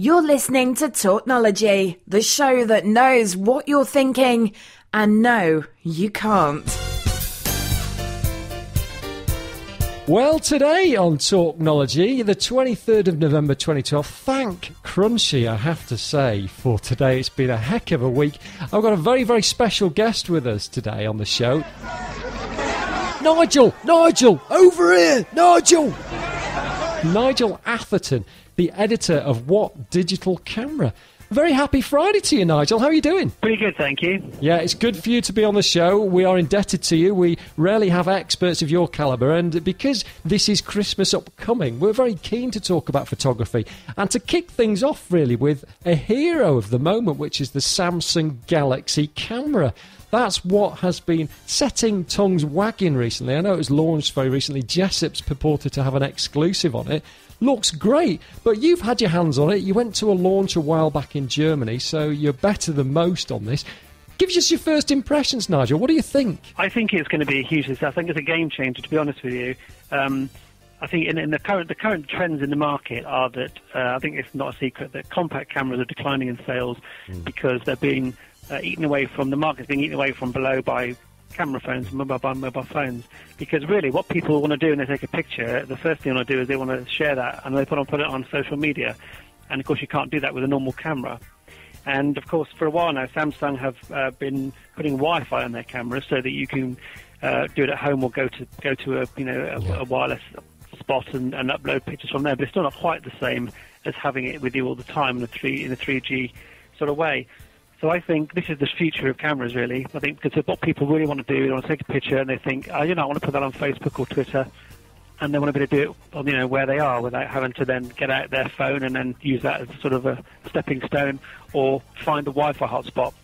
You're listening to Talknology, the show that knows what you're thinking, and no, you can't. Well, today on Talknology, the 23rd of November 2012, thank Crunchy, I have to say, for today. It's been a heck of a week. I've got a very, very special guest with us today on the show. Nigel, over here, Nigel Atherton, the editor of What Digital Camera. Very happy Friday to you, Nigel. How are you doing? Pretty good, thank you. Yeah, it's good for you to be on the show. We are indebted to you. We rarely have experts of your calibre, and because this is Christmas upcoming, we're very keen to talk about photography and to kick things off, really, with a hero of the moment, which is the Samsung Galaxy camera. That's what has been setting tongues wagging recently. I know it was launched very recently. Jessop's purported to have an exclusive on it. Looks great, but you've had your hands on it. You went to a launch a while back in Germany, so you're better than most on this. Give us your first impressions, Nigel. What do you think? I think it's going to be a huge success. I think it's a game changer, to be honest with you. I think in the current trends in the market are that I think it's not a secret that compact cameras are declining in sales because they're being eaten away from the market's being eaten away from below by camera phones, mobile phones, because really what people want to do when they take a picture, the first thing they want to do is they want to share that and they put it on social media, and of course you can't do that with a normal camera. And of course for a while now Samsung have been putting Wi-Fi on their cameras so that you can do it at home or go to a wireless spot and upload pictures from there, but it's still not quite the same as having it with you all the time in a 3G sort of way. So I think this is the future of cameras, really. I think because what people really want to do, they want to take a picture and they think, I want to put that on Facebook or Twitter, and they want to be able to do it on, where they are without having to then get out their phone and then use that as sort of a stepping stone or find a Wi-Fi hotspot.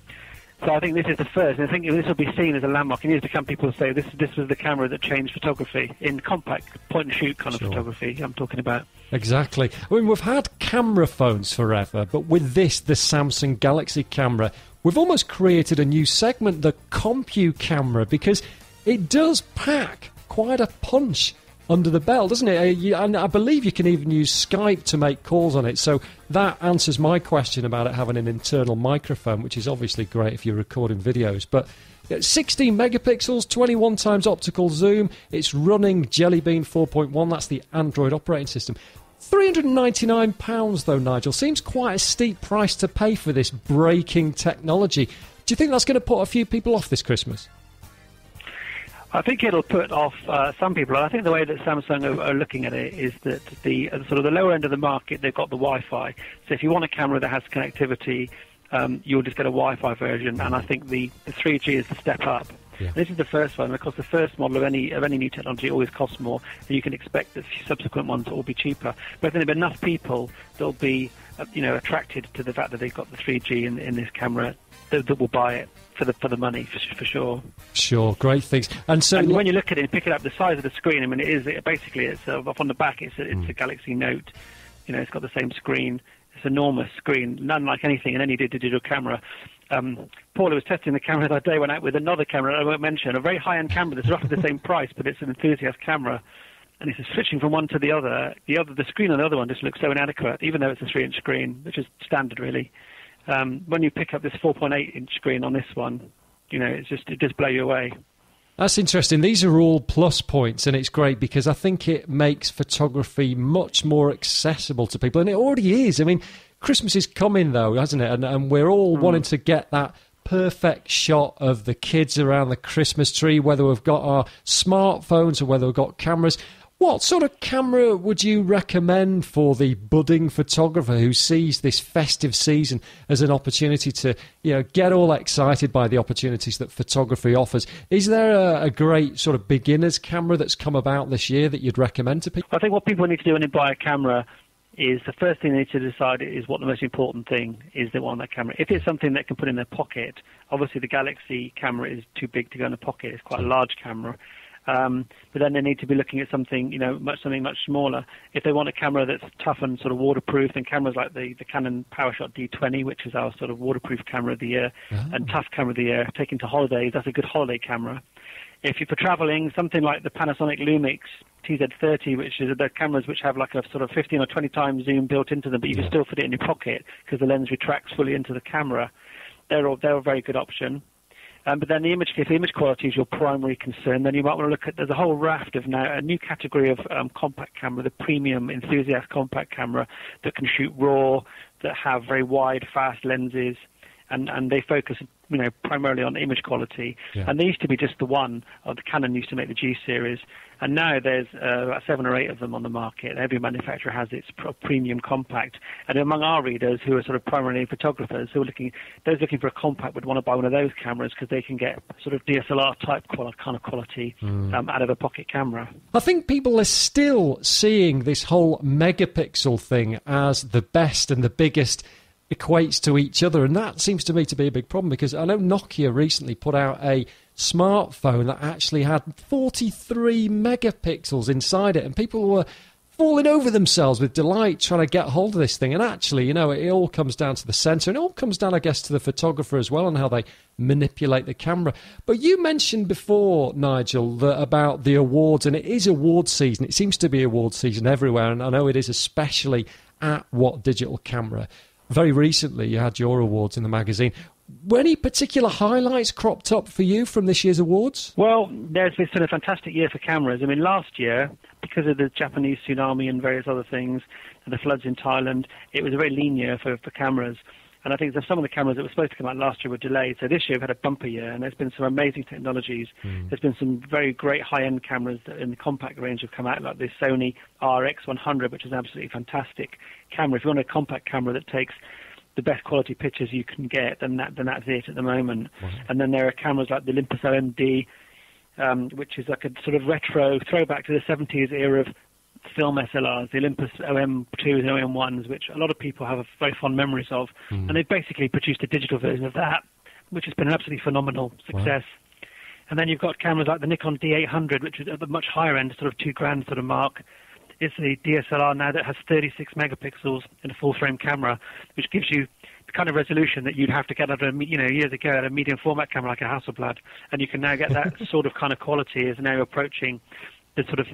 So I think this is the first, and I think this will be seen as a landmark. In years to come, people will say this was the camera that changed photography in compact point-and-shoot kind of photography I'm talking about. Exactly. I mean, we've had camera phones forever, but with this, the Samsung Galaxy camera, we've almost created a new segment, the Compu camera, because it does pack quite a punch under the belt, doesn't it? And I believe you can even use Skype to make calls on it. So that answers my question about it having an internal microphone, which is obviously great if you're recording videos. But 16 megapixels, 21 times optical zoom. It's running Jelly Bean 4.1. That's the Android operating system. £399 though, Nigel. Seems quite a steep price to pay for this breaking technology. Do you think that's going to put a few people off this Christmas? I think it'll put off some people. I think the way that Samsung are looking at it is that the sort of the lower end of the market, they've got the Wi-Fi. So if you want a camera that has connectivity, you'll just get a Wi-Fi version. And I think the 3G is the step up. Yeah. This is the first one. Of course, the first model of any new technology always costs more, and you can expect that subsequent ones will be cheaper. But then there'll be enough people that'll be attracted to the fact that they've got the 3G in this camera that will buy it for the money for sure. Sure, great things. And when you look at it and pick it up, the size of the screen, I mean, it's up on the back. It's a Galaxy Note. It's got the same screen. It's an enormous screen, none like anything in any digital camera. Paula was testing the camera the other day, went out with another camera I won't mention, a very high-end camera that's roughly the same price, but it's an enthusiast camera. And it's switching from one to the other. The screen on the other one just looks so inadequate, even though it's a 3-inch screen, which is standard, really. When you pick up this 4.8-inch screen on this one, it just blows you away. That's interesting. These are all plus points, and it's great because I think it makes photography much more accessible to people, and it already is. I mean, Christmas is coming, though, hasn't it? And we're all wanting to get that perfect shot of the kids around the Christmas tree, whether we've got our smartphones or whether we've got cameras. What sort of camera would you recommend for the budding photographer who sees this festive season as an opportunity to, get all excited by the opportunities that photography offers? Is there a great sort of beginner's camera that's come about this year that you'd recommend to people? I think what people need to do when they buy a camera is the first thing they need to decide is what the most important thing is they want on that camera. If it's something they can put in their pocket, obviously the Galaxy camera is too big to go in a pocket. It's quite a large camera. But then they need to be looking at something, something much smaller. If they want a camera that's tough and sort of waterproof, then cameras like the Canon PowerShot D20, which is our sort of waterproof camera of the year, and tough camera of the year, taken to holidays, that's a good holiday camera. If you're for traveling, something like the Panasonic Lumix TZ30, which is the cameras which have like a sort of 15 or 20 times zoom built into them, but you can still fit it in your pocket because the lens retracts fully into the camera. They're a very good option. But then if the image quality is your primary concern, then you might want to look at, there's a whole raft of now, a new category of compact camera, the premium enthusiast compact camera that can shoot RAW, that have very wide, fast lenses, and they focus, primarily on image quality. Yeah. And there used to be just the one. The Canon used to make the G series, and now there's about 7 or 8 of them on the market. Every manufacturer has its premium compact. And among our readers, who are sort of primarily photographers, those looking for a compact would want to buy one of those cameras because they can get sort of DSLR type kind of quality out of a pocket camera. I think people are still seeing this whole megapixel thing as the best and the biggest equates to each other, and that seems to me to be a big problem, because I know Nokia recently put out a smartphone that actually had 43 megapixels inside it, and people were falling over themselves with delight trying to get hold of this thing. And actually, it all comes down to the sensor, and it all comes down, I guess, to the photographer as well and how they manipulate the camera. But you mentioned before, Nigel, about the awards, and it is award season. It seems to be award season everywhere, and I know it is especially at What Digital Camera. Very recently, you had your awards in the magazine. Were any particular highlights cropped up for you from this year's awards? Well, there's been a fantastic year for cameras. I mean, last year, because of the Japanese tsunami and various other things, and the floods in Thailand, it was a very lean year for cameras. And I think that some of the cameras that were supposed to come out last year were delayed. So this year we've had a bumper year, and there's been some amazing technologies. There's been some very great high-end cameras that in the compact range have come out, like this Sony RX100, which is an absolutely fantastic camera. If you want a compact camera that takes the best quality pictures you can get, then that's it at the moment. And then there are cameras like the Olympus OMD, which is like a sort of retro throwback to the 70s era of film SLRs, the Olympus OM2s and OM1s, which a lot of people have very fond memories of. And they've basically produced a digital version of that, which has been an absolutely phenomenal success. Wow. And then you've got cameras like the Nikon D800, which is at the much higher end, sort of $2,000 sort of mark. It's the DSLR now that has 36 megapixels in a full-frame camera, which gives you the kind of resolution that you'd have to get out of years ago at a medium format camera like a Hasselblad. And you can now get that sort of kind of quality is now approaching the sort of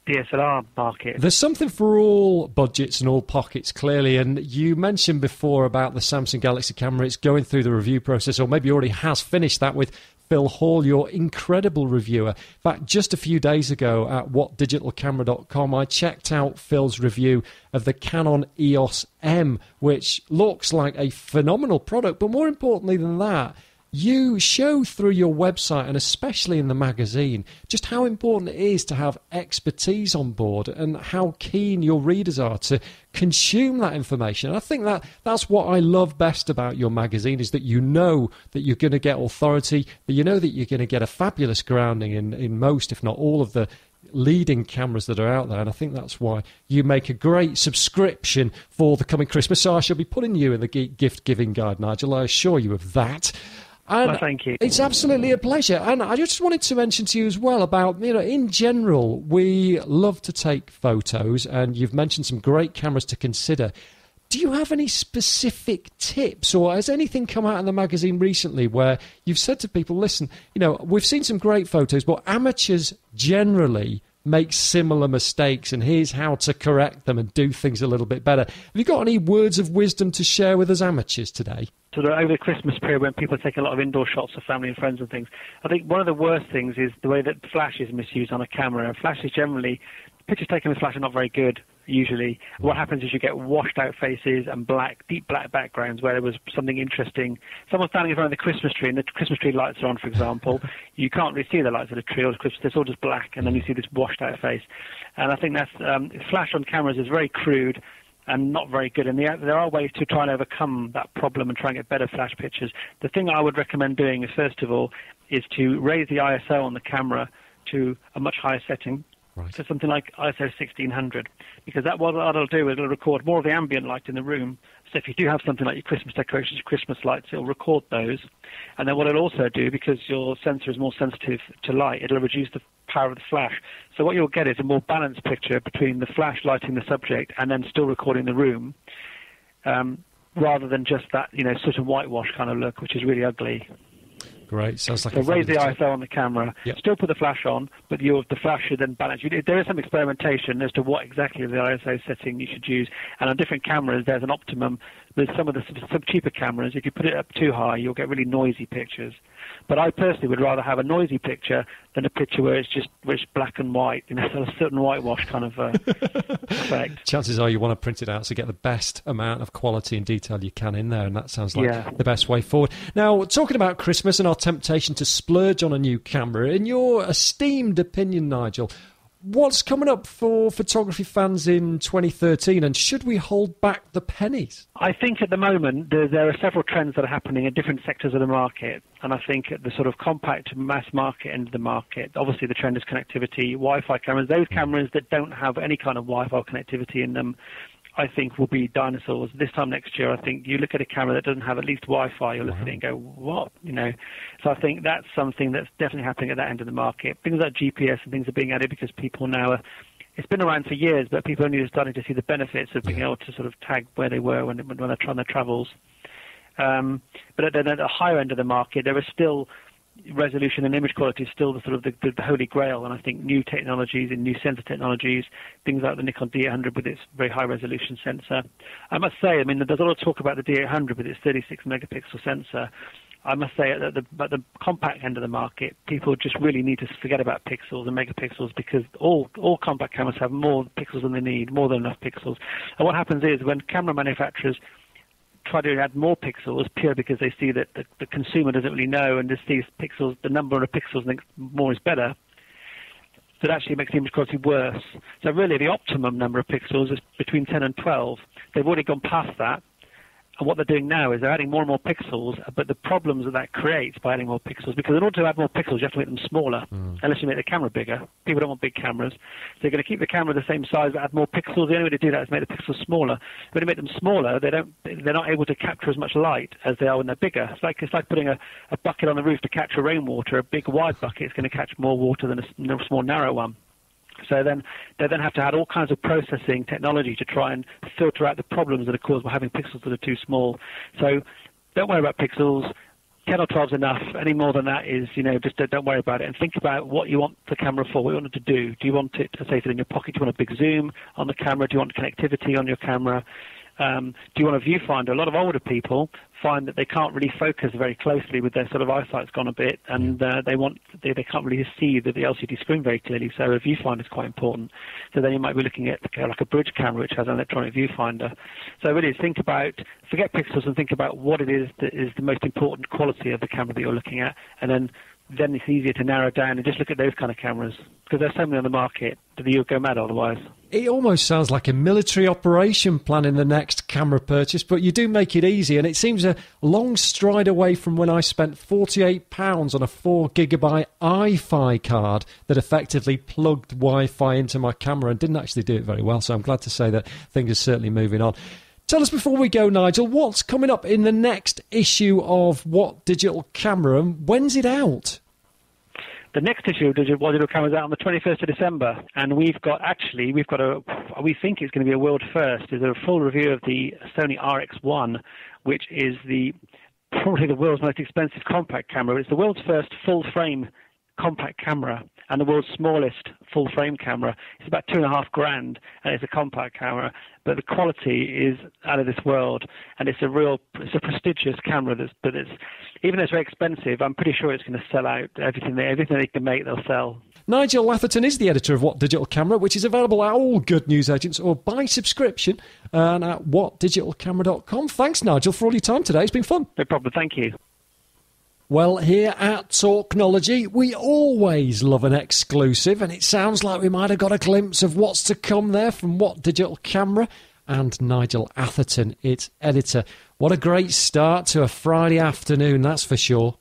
DSLR market. There's something for all budgets and all pockets, clearly. And you mentioned before about the Samsung Galaxy camera. It's going through the review process, or maybe already has finished that with Phil Hall, your incredible reviewer. In fact, just a few days ago at whatdigitalcamera.com, I checked out Phil's review of the Canon EOS M, which looks like a phenomenal product. But more importantly than that, you show through your website, and especially in the magazine, just how important it is to have expertise on board and how keen your readers are to consume that information. And I think that's what I love best about your magazine, is that you know that you're going to get authority, that you know that you're going to get a fabulous grounding in most, if not all, of the leading cameras that are out there. And I think that's why you make a great subscription for the coming Christmas. So I shall be putting you in the gift-giving guide, Nigel. I assure you of that. And well, thank you. It's absolutely a pleasure. And I just wanted to mention to you as well about, in general, we love to take photos, and you've mentioned some great cameras to consider. Do you have any specific tips, or has anything come out in the magazine recently where you've said to people, listen, we've seen some great photos, but amateurs generally make similar mistakes, and here's how to correct them and do things a little bit better. Have you got any words of wisdom to share with us amateurs today? Sort of over the Christmas period, when people take a lot of indoor shots of family and friends and things, I think one of the worst things is the way that flash is misused on a camera. Flash is generally, pictures taken with flash are not very good, usually. What happens is you get washed out faces and deep black backgrounds where there was something interesting. Someone's standing in front of the Christmas tree and the Christmas tree lights are on, for example. You can't really see the lights of the tree or the Christmas. It's all just black, and then you see this washed out face. And I think that's flash on cameras is very crude and not very good. And there are ways to try and overcome that problem and try and get better flash pictures. The thing I would recommend doing is, first of all, is to raise the ISO on the camera to a much higher setting. Right. So something like ISO 1600, because what it'll do is it'll record more of the ambient light in the room. So if you do have something like your Christmas decorations, your Christmas lights, it'll record those. And then what it'll also do, because your sensor is more sensitive to light, it'll reduce the power of the flash. So what you'll get is a more balanced picture between the flash lighting the subject and then still recording the room, rather than just that, sort of whitewash kind of look, which is really ugly. Great. Sounds like so raise the ISO on the camera, still put the flash on, but the flash should then balance. There is some experimentation as to what exactly the ISO setting you should use, and on different cameras there's an optimum. There's some of the some cheaper cameras, if you put it up too high, you'll get really noisy pictures. But I personally would rather have a noisy picture than a picture where it's black and white, sort of certain whitewash kind of effect. Chances are you want to print it out to get the best amount of quality and detail you can in there, and that sounds like the best way forward. Now, talking about Christmas and our temptation to splurge on a new camera, in your esteemed opinion, Nigel, what's coming up for photography fans in 2013, and should we hold back the pennies? I think at the moment there are several trends that are happening in different sectors of the market, and I think at the sort of compact mass market end of the market, obviously the trend is connectivity, Wi-Fi cameras. Those cameras that don't have any kind of Wi-Fi connectivity in them, I think will be dinosaurs. This time next year, I think you look at a camera that doesn't have at least Wi-Fi, you'll look at it and go, what? So I think that's something that's definitely happening at that end of the market. Things like GPS and things are being added because people now it's been around for years, but people are only starting to see the benefits of being able to sort of tag where they were when they're trying their travels. But at the higher end of the market, there is still resolution and image quality is still the sort of the holy grail, and I think new technologies and new sensor technologies, things like the Nikon D800 with its very high resolution sensor. I must say, there's a lot of talk about the D800 with its 36 megapixel sensor. I must say at the compact end of the market, people just really need to forget about pixels and megapixels, because all compact cameras have more pixels than they need, more than enough pixels. And what happens is when camera manufacturers try to add more pixels purely because they see that the consumer doesn't really know and just sees pixels, the number of pixels, and thinks more is better, that actually makes the image quality worse. So really the optimum number of pixels is between 10 and 12. They've already gone past that. And what they're doing now is they're adding more and more pixels, but the problems that creates by adding more pixels, because in order to add more pixels, you have to make them smaller, unless you make the camera bigger. People don't want big cameras. So they're going to keep the camera the same size but add more pixels. The only way to do that is make the pixels smaller. When you make them smaller, they're not able to capture as much light as they are when they're bigger. It's like putting a bucket on the roof to capture rainwater. A big wide bucket is going to catch more water than a small narrow one. So then they have to add all kinds of processing technology to try and filter out the problems that are caused by having pixels that are too small. So don't worry about pixels. 10 or 12 is enough. Any more than that is, just don't worry about it. And think about what you want the camera for, what you want it to do. Do you want it to say in your pocket? Do you want a big zoom on the camera? Do you want connectivity on your camera? Do you want a viewfinder? A lot of older people find that they can't really focus very closely with their sort of eyesight's gone a bit, and they can't really see the LCD screen very clearly. So a viewfinder is quite important. So then you might be looking at like a bridge camera which has an electronic viewfinder. So really forget pixels and think about what it is that is the most important quality of the camera that you're looking at, and then it's easier to narrow down and just look at those kind of cameras, because there's so many on the market that you'll go mad otherwise. It almost sounds like a military operation planning the next camera purchase, but you do make it easy, and it seems a long stride away from when I spent £48 on a 4GB iFi card that effectively plugged Wi-Fi into my camera and didn't actually do it very well, so I'm glad to say that things are certainly moving on. Tell us before we go, Nigel, what's coming up in the next issue of What Digital Camera, and when's it out? The next issue of What Digital Camera is out on the 21st of December, and we think it's going to be a world first. There's a full review of the Sony RX1, which is probably the world's most expensive compact camera. It's the world's first full-frame compact camera and the world's smallest full-frame camera. It's about $2,500, and it's a compact camera, but the quality is out of this world, and it's a prestigious camera. Even though it's very expensive, I'm pretty sure it's going to sell out everything they can make. They'll sell. Nigel Atherton is the editor of What Digital Camera, which is available at all good newsagents or by subscription and at whatdigitalcamera.com. Thanks, Nigel, for all your time today. It's been fun. No problem. Thank you. Well, here at Talknology, we always love an exclusive, and it sounds like we might have got a glimpse of what's to come there from What Digital Camera and Nigel Atherton, its editor. What a great start to a Friday afternoon, that's for sure.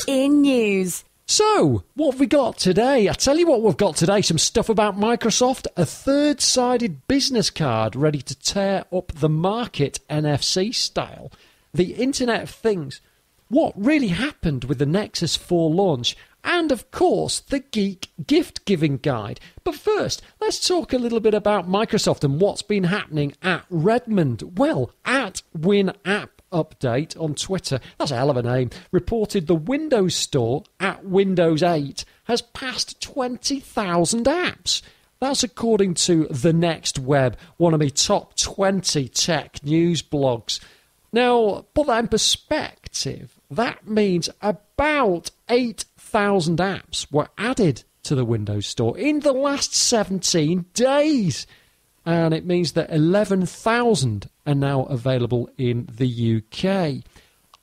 In news. So, what have we got today? I tell you what we've got today, some stuff about Microsoft, a third-sided business card ready to tear up the market NFC style, the Internet of Things, what really happened with the Nexus 4 launch, and of course the Geek Gift Giving Guide. But first, let's talk a little bit about Microsoft and what's been happening at Redmond. Well, at WinApp Update on Twitter, that's a hell of a name, reported the Windows Store at Windows 8 has passed 20,000 apps. That's according to The Next Web, one of my top 20 tech news blogs. Now, put that in perspective, that means about 8,000 apps were added to the Windows Store in the last 17 days. And it means that 11,000 are now available in the UK.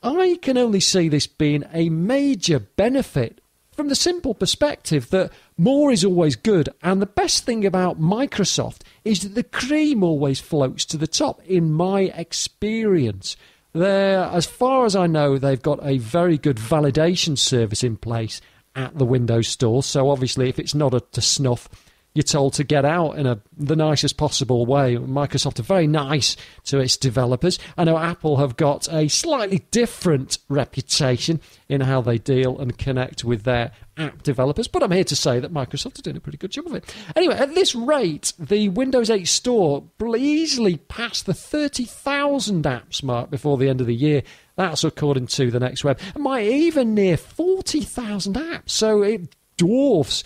I can only see this being a major benefit from the simple perspective that more is always good, and the best thing about Microsoft is that the cream always floats to the top, in my experience. As far as I know, they've got a very good validation service in place at the Windows Store, so obviously if it's not up to snuff, you're told to get out in the nicest possible way. Microsoft are very nice to its developers. I know Apple have got a slightly different reputation in how they deal and connect with their app developers, but I'm here to say that Microsoft are doing a pretty good job of it. Anyway, at this rate, the Windows 8 Store will easily pass the 30,000 apps mark before the end of the year. That's according to The Next Web. It might even near 40,000 apps, so it dwarfs,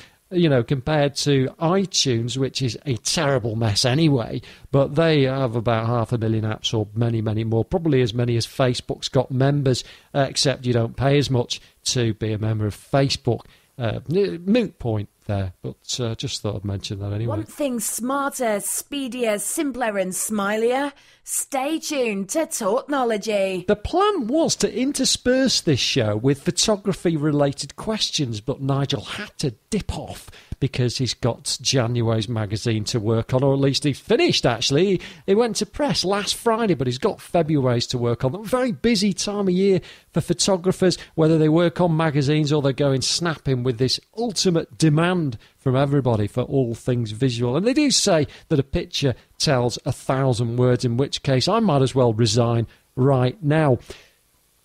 compared to iTunes, which is a terrible mess anyway, but they have about 500,000 apps, or many, many more, probably as many as Facebook's got members, except you don't pay as much to be a member of Facebook. Moot point there, but just thought I'd mention that anyway. Want things smarter, speedier, simpler and smilier? Stay tuned to Talknology. The plan was to intersperse this show with photography-related questions, but Nigel had to dip off because he's got January's magazine to work on, or at least he finished, actually. He went to press last Friday, but he's got February's to work on. A very busy time of year for photographers, whether they work on magazines or they're going snapping with this ultimate demand from everybody for all things visual. And they do say that a picture tells 1,000 words, in which case I might as well resign right now.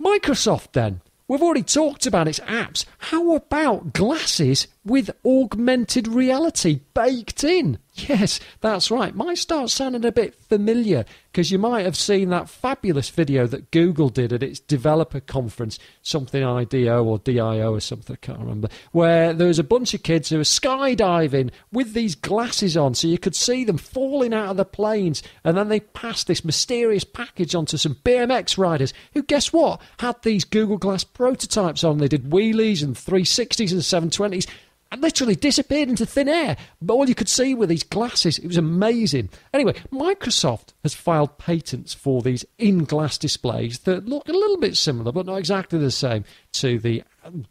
Microsoft, then. We've already talked about its apps. How about glasses with augmented reality baked in? Yes, that's right. Might start sounding a bit familiar because you might have seen that fabulous video that Google did at its developer conference, something IDO or DIO or something, I can't remember, where there was a bunch of kids who were skydiving with these glasses on so you could see them falling out of the planes, and then they passed this mysterious package onto some BMX riders who, guess what, had these Google Glass prototypes on. They did wheelies and 360s and 720s. And literally disappeared into thin air. But all you could see were these glasses. It was amazing. Anyway, Microsoft has filed patents for these in-glass displays that look a little bit similar, but not exactly the same to the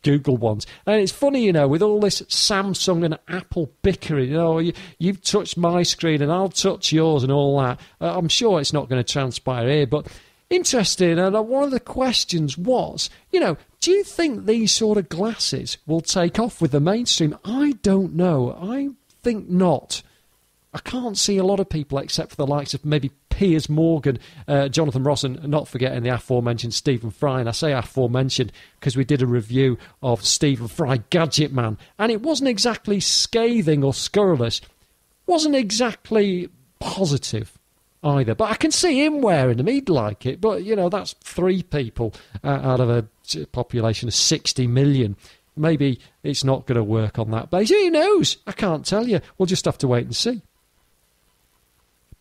Google ones. And it's funny, with all this Samsung and Apple bickering, you've touched my screen and I'll touch yours and all that. I'm sure it's not going to transpire here, but interesting. And one of the questions was, do you think these sort of glasses will take off with the mainstream? I don't know. I think not. I can't see a lot of people except for the likes of maybe Piers Morgan, Jonathan Ross, and not forgetting the aforementioned Stephen Fry. And I say aforementioned because we did a review of Stephen Fry, Gadget Man, and it wasn't exactly scathing or scurrilous. Wasn't exactly positive either. But I can see him wearing them. He'd like it. But, that's 3 people out of a population of 60 million. Maybe it's not going to work on that base. Who knows? I can't tell you. We'll just have to wait and see.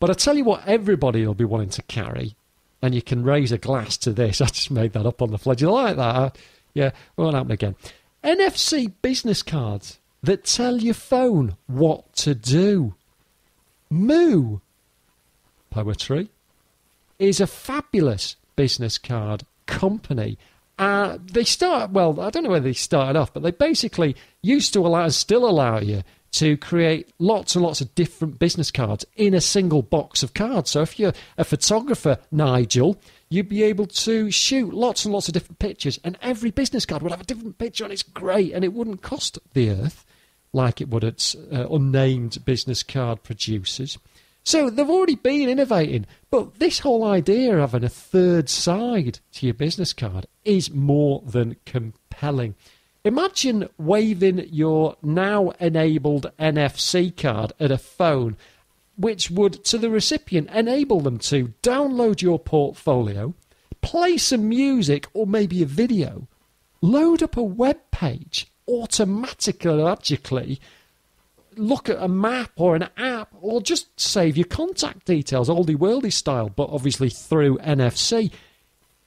But I tell you what, everybody will be wanting to carry, and you can raise a glass to this. I just made that up on the fly. Do you like that? Huh? Yeah, it won't happen again. NFC business cards that tell your phone what to do. Moo Poetry is a fabulous business card company. They start, well, I don't know where they started off, but they basically used to allow, still allow you to create lots and lots of different business cards in a single box of cards. So if you're a photographer, Nigel, you'd be able to shoot lots and lots of different pictures, and every business card would have a different picture, and it's great, and it wouldn't cost the earth like it would at unnamed business card producers. So they've already been innovating, but this whole idea of having a third side to your business card is more than compelling. Imagine waving your now enabled NFC card at a phone, which would, to the recipient, enable them to download your portfolio, play some music or maybe a video, load up a web page automatically, look at a map or an app, or just save your contact details, oldie worldy style, but obviously through NFC.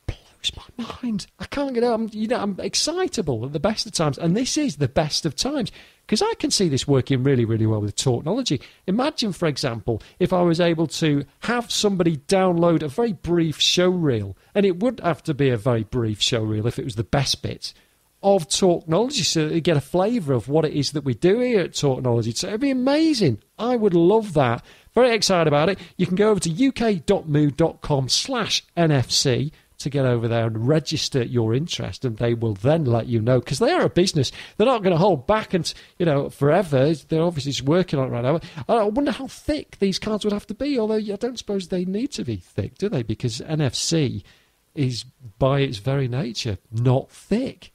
Blows my mind. I can't get out. I'm excitable at the best of times, and this is the best of times because I can see this working really, really well with Talknology. Imagine, for example, if I was able to have somebody download a very brief show reel, and it would have to be a very brief show reel if it was the best bit of Talknology, so that you get a flavour of what it is that we do here at Talknology. So it'd be amazing. I would love that. Very excited about it. You can go over to uk.moo.com/NFC to get over there and register your interest, and they will then let you know, because they are a business. They're not going to hold back and forever. They're obviously just working on it right now. I wonder how thick these cards would have to be, although I don't suppose they need to be thick, do they? Because NFC is, by its very nature, not thick.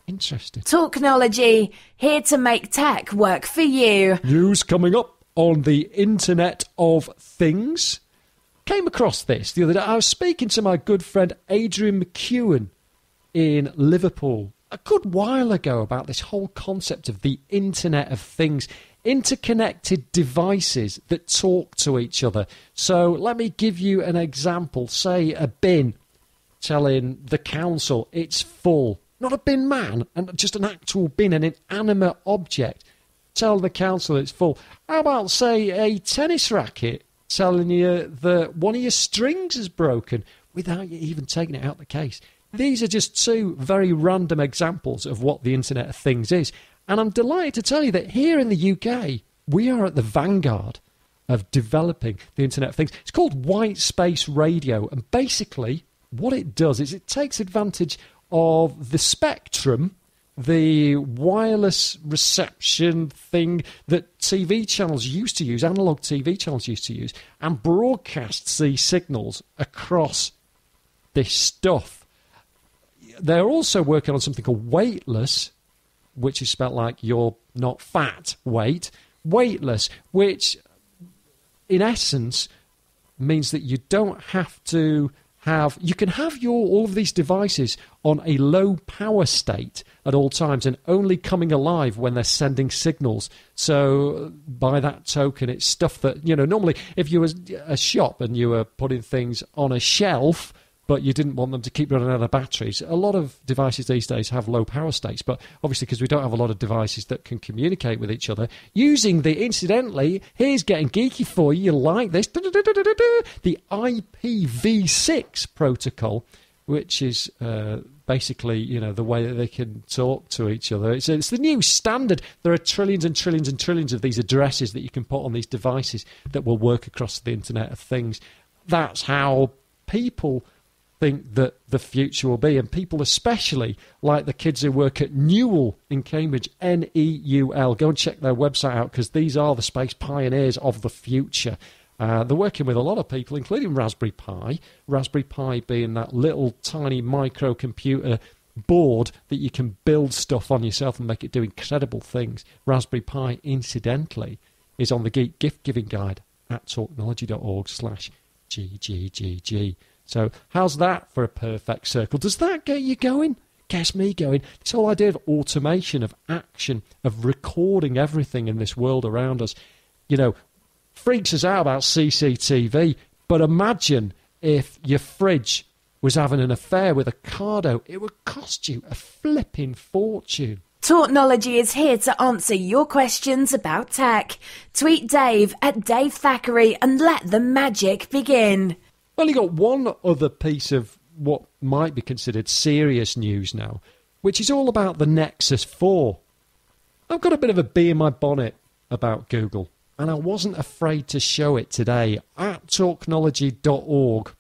Interesting. Talknology, here to make tech work for you. News coming up on the Internet of Things. Came across this the other day. I was speaking to my good friend Adrian McEwen in Liverpool a good while ago about this whole concept of the Internet of Things, interconnected devices that talk to each other. So let me give you an example. Say a bin telling the council it's full. Not a bin man, and just an actual bin, an inanimate object. Tell the council it's full. How about, say, a tennis racket telling you that one of your strings is broken without you even taking it out the case? These are just two very random examples of what the Internet of Things is. And I'm delighted to tell you that here in the UK, we are at the vanguard of developing the Internet of Things. It's called white space radio, and basically what it does is it takes advantage of the spectrum, the wireless reception thing that TV channels used to use, analog TV channels used to use, and broadcasts these signals across this stuff. They're also working on something called weightless, which is spelled like you're not fat, weightless, which in essence means that you don't have to you can have all of these devices on a low power state at all times and only coming alive when they're sending signals. So by that token, it's stuff that, normally if you were a shop and you were putting things on a shelf, but you didn't want them to keep running out of batteries. A lot of devices these days have low power states, but obviously because we don't have a lot of devices that can communicate with each other, using incidentally, here's getting geeky for you, like this, the IPv6 protocol, which is basically, the way that they can talk to each other. It's the new standard. There are trillions and trillions and trillions of these addresses that you can put on these devices that will work across the Internet of Things. That's how people think that the future will be, and people especially like the kids who work at Newell in Cambridge, Neul. Go and check their website out, because these are the space pioneers of the future. They're working with a lot of people, including Raspberry Pi being that little tiny microcomputer board that you can build stuff on yourself and make it do incredible things. Raspberry Pi, incidentally, is on the Geek Gift Giving Guide at talknology.org/GGGG. So how's that for a perfect circle? Does that get you going? Gets me going. This whole idea of automation, of action, of recording everything in this world around us, freaks us out about CCTV. But imagine if your fridge was having an affair with a cardo. It would cost you a flipping fortune. Talknology is here to answer your questions about tech. Tweet Dave at Dave Thackeray and let the magic begin. Well, you got one other piece of what might be considered serious news now, which is all about the Nexus 4. I've got a bit of a bee in my bonnet about Google, and I wasn't afraid to show it today at talknology.org.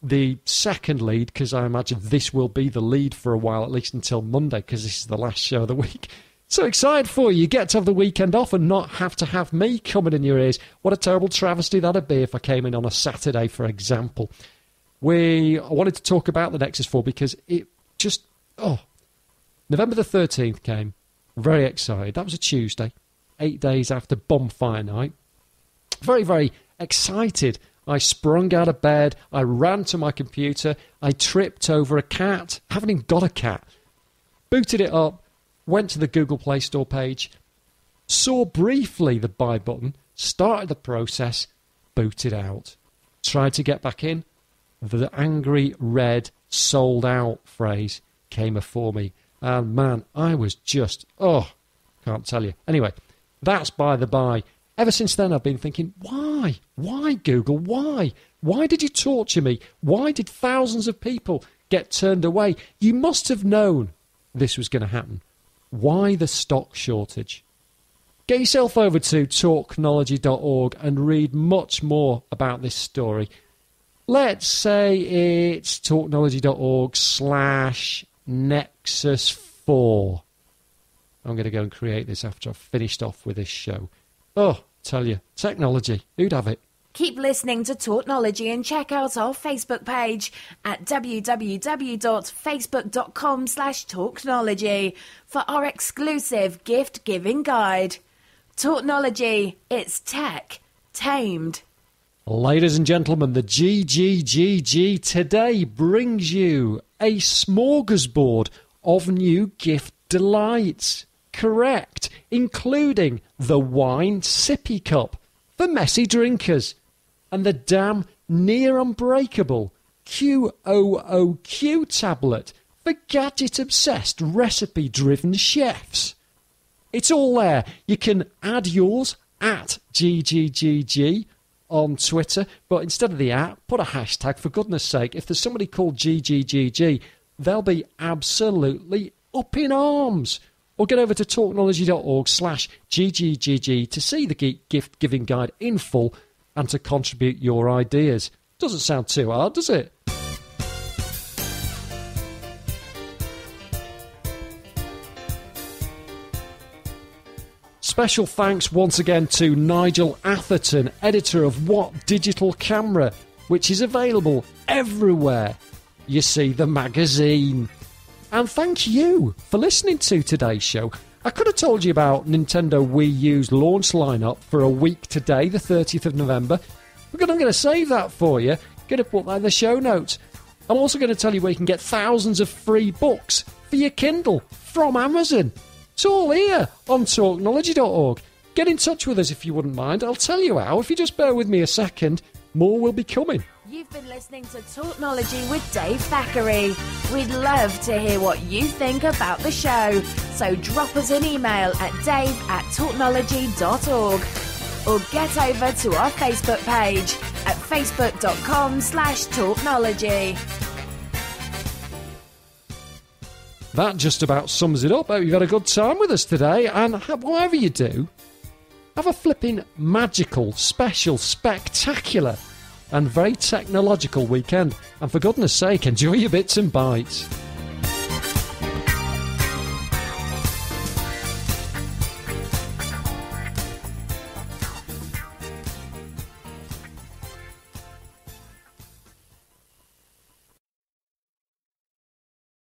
The second lead, because I imagine this will be the lead for a while, at least until Monday, because this is the last show of the week. So excited for you. You get to have the weekend off and not have to have me coming in your ears. What a terrible travesty that'd be if I came in on a Saturday, for example. I wanted to talk about the Nexus 4 because it just... November the 13th came. Very excited. That was a Tuesday, 8 days after Bonfire Night. Very, very excited I sprung out of bed, I ran to my computer, I tripped over a cat. I haven't even got a cat. Booted it up, went to the Google Play Store page, saw briefly the buy button, started the process, booted out. Tried to get back in. The angry red sold out phrase came before me. And man, I was just, can't tell you. Anyway, that's by the by. Ever since then, I've been thinking, why? Why, Google? Why? Why did you torture me? Why did thousands of people get turned away? You must have known this was going to happen. Why the stock shortage? Get yourself over to talknology.org and read much more about this story. Let's say it's talknology.org/Nexus4. I'm going to go and create this after I've finished off with this show. Tell you, technology, who'd have it? Keep listening to Talknology and check out our Facebook page at www.facebook.com/Talknology for our exclusive gift-giving guide. Talknology, it's tech tamed. Ladies and gentlemen, the GGGG today brings you a smorgasbord of new gift delights. Correct, including the wine sippy cup for messy drinkers and the damn near unbreakable QOOQ tablet for gadget-obsessed, recipe-driven chefs. It's all there. You can add yours at GGGG on Twitter, but instead of the at, put a hashtag, for goodness sake. If there's somebody called GGGG, they'll be absolutely up in arms. Or get over to talknology.org/GGGG to see the gift giving guide in full and to contribute your ideas. Doesn't sound too hard, does it? Special thanks once again to Nigel Atherton, editor of What Digital Camera, which is available everywhere you see the magazine. And thank you for listening to today's show. I could have told you about Nintendo Wii U's launch lineup for a week today, the 30th of November. But I'm going to save that for you. Going to put that in the show notes. I'm also going to tell you where you can get thousands of free books for your Kindle from Amazon. It's all here on talknology.org. Get in touch with us if you wouldn't mind. I'll tell you how. If you just bear with me a second, more will be coming. You've been listening to Talknology with Dave Thackeray. We'd love to hear what you think about the show. So drop us an email at dave@talknology.org or get over to our Facebook page at facebook.com/talknology. That just about sums it up. Hope you've had a good time with us today, and whatever you do, have a flipping magical, special, spectacular and very technological weekend. And for goodness sake, enjoy your bits and bytes.